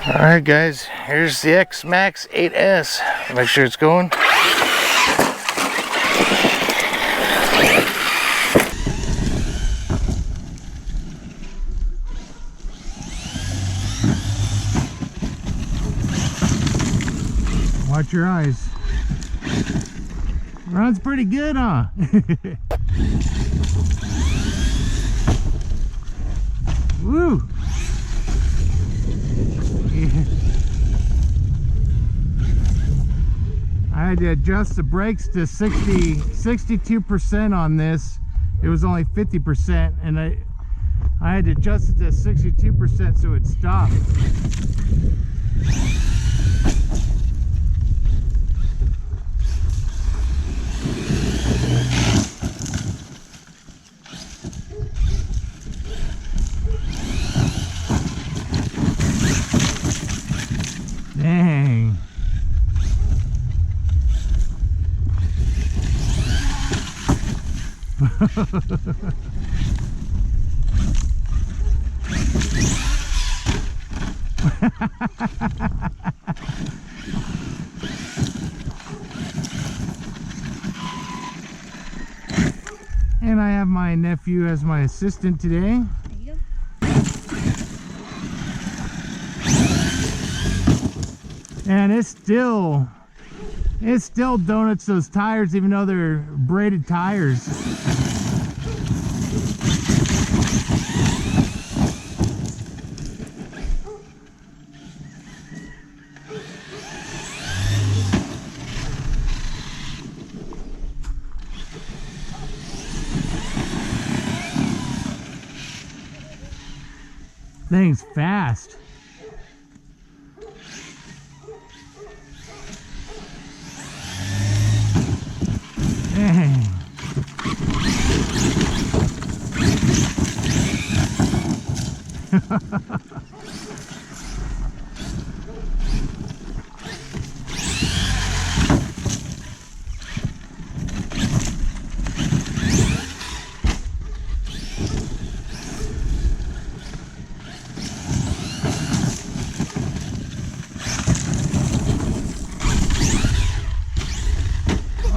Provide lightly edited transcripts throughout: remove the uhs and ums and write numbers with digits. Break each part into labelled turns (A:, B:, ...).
A: Alright guys, here's the X-Maxx 8S. Make sure it's going. Watch your eyes. Runs pretty good, huh? Woo! Yeah. I had to adjust the brakes to 62% on this. It was only 50%, and I had to adjust it to 62% so it stopped. Dang. And I have my nephew as my assistant today. And it's still donuts those tires, even though they're braided tires. Thing's fast. Dang.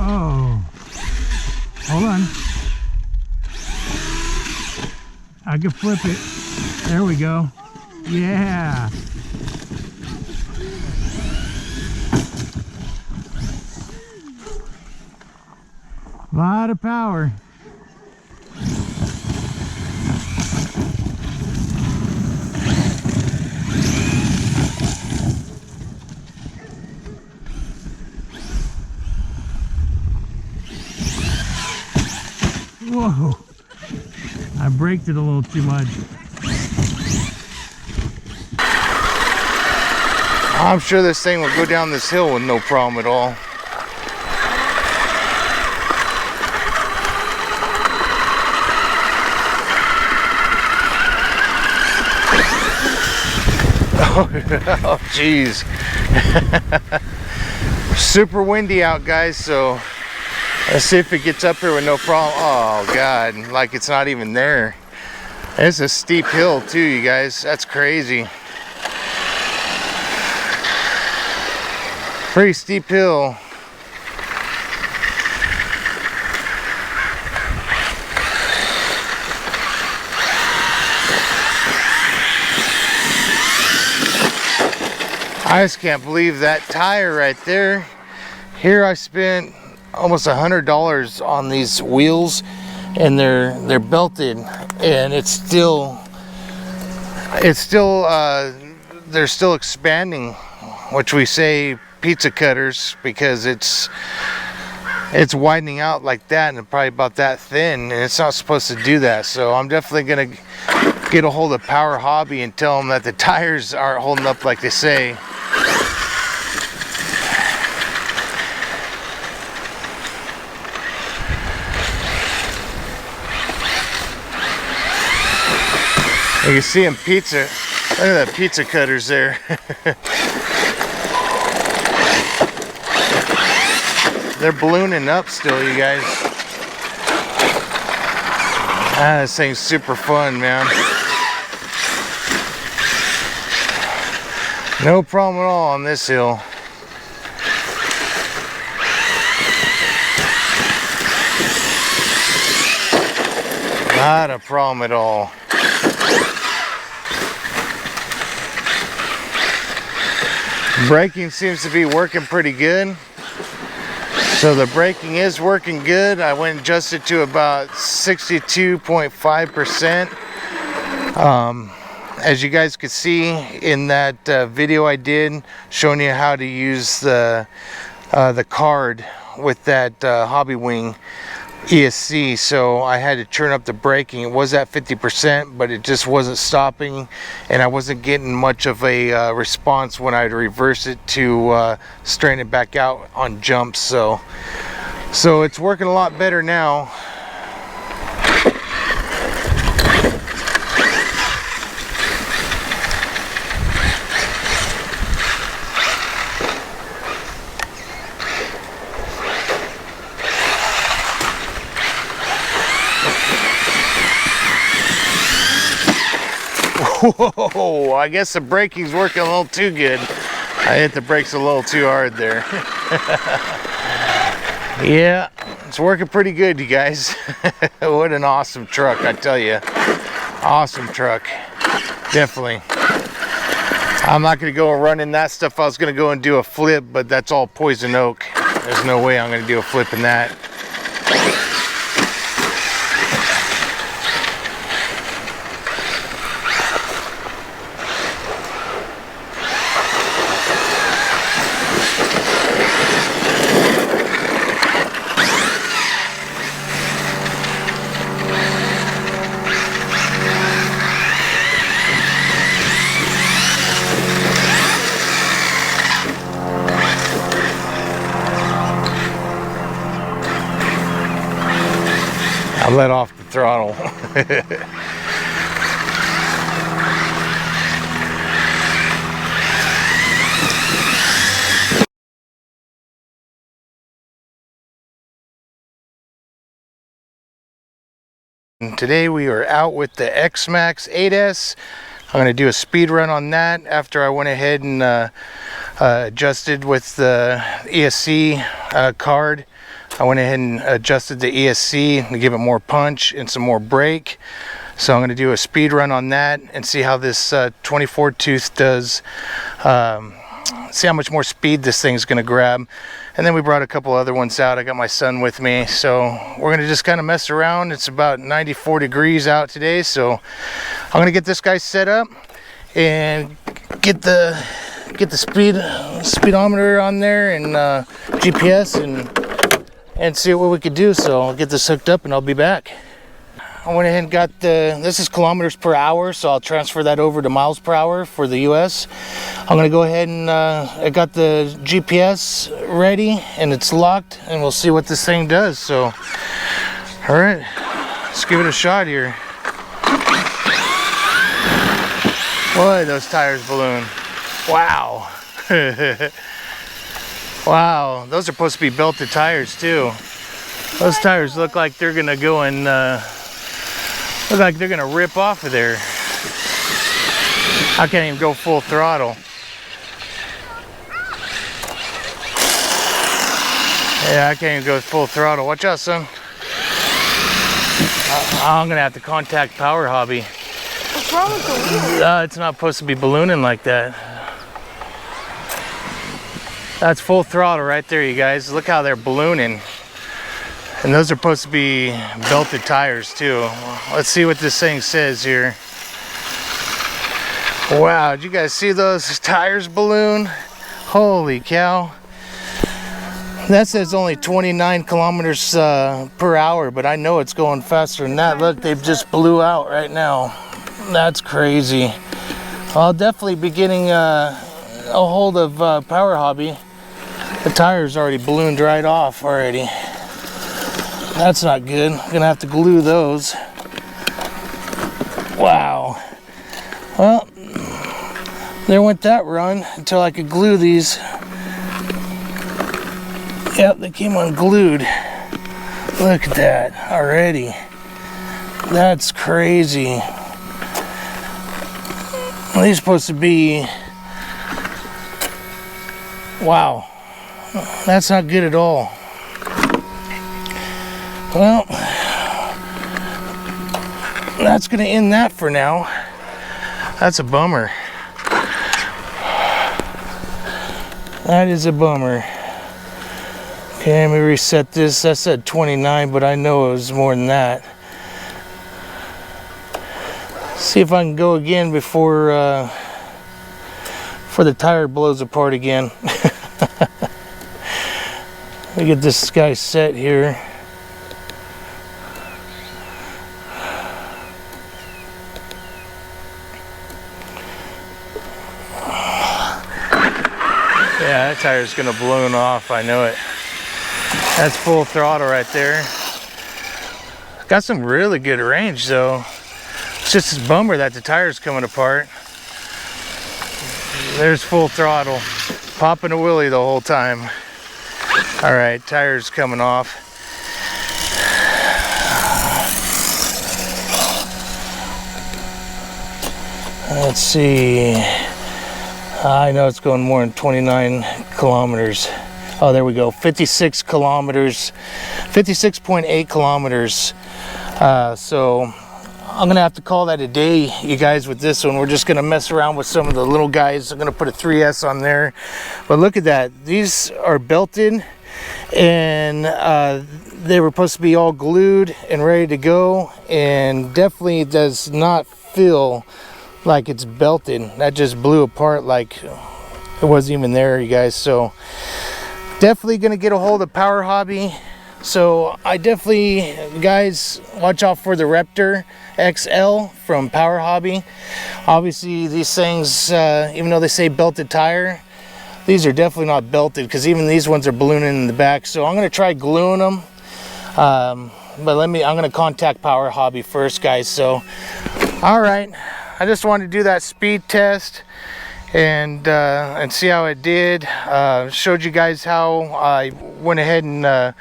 A: Oh. Hold on. I can flip it. There we go. Yeah. A lot of power. Whoa, I braked it a little too much. I'm sure this thing will go down this hill with no problem at all. Oh, geez. Super windy out, guys, so let's see if it gets up here with no problem. Oh God, like it's not even there. It's a steep hill too, you guys. That's crazy. Pretty steep hill. I just can't believe that tire right there. Here I spent almost $100 on these wheels, and they're belted, and they're still expanding, which we say pizza cutters, because it's widening out like that, and probably about that thin, and it's not supposed to do that. So I'm definitely gonna get a hold of Powerhobby and tell them that the tires aren't holding up like they say. You can see them pizza. Look at that pizza cutters there. They're ballooning up still, you guys. Ah, this thing's super fun, man. No problem at all on this hill. Not a problem at all. Braking seems to be working pretty good. So the braking is working good. I went and adjusted to about 62.5%. As you guys could see in that video I did showing you how to use the card with that Hobby Wing ESC, so I had to turn up the braking. It was at 50%, but it just wasn't stopping, and I wasn't getting much of a response when I'd reverse it to straighten it back out on jumps. So it's working a lot better now. Whoa, I guess the braking's working a little too good. I hit the brakes a little too hard there. Yeah, it's working pretty good, you guys. What an awesome truck, I tell you. Awesome truck, definitely. I'm not gonna go running that stuff. I was gonna go and do a flip, but that's all poison oak. There's no way I'm gonna do a flip in that. I let off the throttle. And today we are out with the X-Maxx 8S. I'm going to do a speed run on that after I went ahead and adjusted with the ESC card. I went ahead and adjusted the ESC to give it more punch and some more brake. So I'm going to do a speed run on that and see how this 24 tooth does. See how much more speed this thing's going to grab. And then we brought a couple other ones out. I got my son with me, so we're going to just kind of mess around. It's about 94 degrees out today, so I'm going to get this guy set up and get the speedometer on there and GPS and see what we could do. So I'll get this hooked up and I'll be back. I went ahead and got this is kilometers per hour, so I'll transfer that over to miles per hour for the US. I'm gonna go ahead and I got the GPS ready and it's locked, and we'll see what this thing does. So all right, let's give it a shot here. Boy, those tires balloon. Wow. Wow, those are supposed to be belted tires too. Those tires look like they're gonna go and look like they're gonna rip off of there. I can't even go full throttle. Yeah, I can't even go full throttle. Watch out, son. I'm gonna have to contact Powerhobby.
B: What's wrong with the wheel?
A: It's not supposed to be ballooning like that. That's full throttle right there, you guys. Look how they're ballooning. And those are supposed to be belted tires too. Let's see what this thing says here. Wow, did you guys see those tires balloon? Holy cow. That says only 29 kilometers per hour, but I know it's going faster than that. Look, they just blew out right now. That's crazy. I'll definitely be getting a hold of Powerhobby. The tires already ballooned right off already. That's not good. I'm gonna have to glue those. Wow. Well, there went that run until I could glue these. Yep, they came unglued. Look at that already. That's crazy. Well, these are supposed to be Wow, that's not good at all. Well, that's gonna end that for now. That's a bummer. That is a bummer. Okay, let me reset this. That said 29, but I know it was more than that. See if I can go again before the tire blows apart again. Let me get this guy set here. Yeah, that tire's gonna balloon off, I know it. That's full throttle right there. Got some really good range though. It's just a bummer that the tire's coming apart. There's full throttle. Popping a wheelie the whole time. Alright, tire's coming off. Let's see. I know it's going more than 29 kilometers. Oh, there we go. 56 kilometers. 56.8 kilometers. So I'm gonna have to call that a day, you guys, with this one. We're just gonna mess around with some of the little guys. I'm gonna put a 3S on there. But look at that. These are belted, and they were supposed to be all glued and ready to go, and definitely does not feel like it's belted. That just blew apart like it wasn't even there, you guys. So definitely gonna get a hold of Powerhobby. So I definitely, guys, watch out for the Raptor XL from Powerhobby. Obviously these things, even though they say belted tire, these are definitely not belted, because even these ones are ballooning in the back. So I'm gonna try gluing them, but I'm gonna contact Powerhobby first, guys. So all right, I just wanted to do that speed test and see how it did. Showed you guys how I went ahead and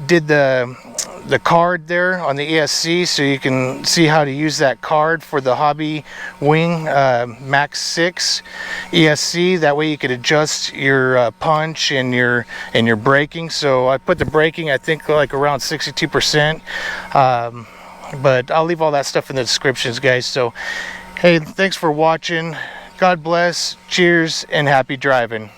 A: did the card there on the ESC, so you can see how to use that card for the Hobby Wing Max 6 ESC. That way you could adjust your punch and your braking. So I put the braking, I think, like around 62%, but I'll leave all that stuff in the descriptions, guys. So hey, thanks for watching. God bless, cheers, and happy driving.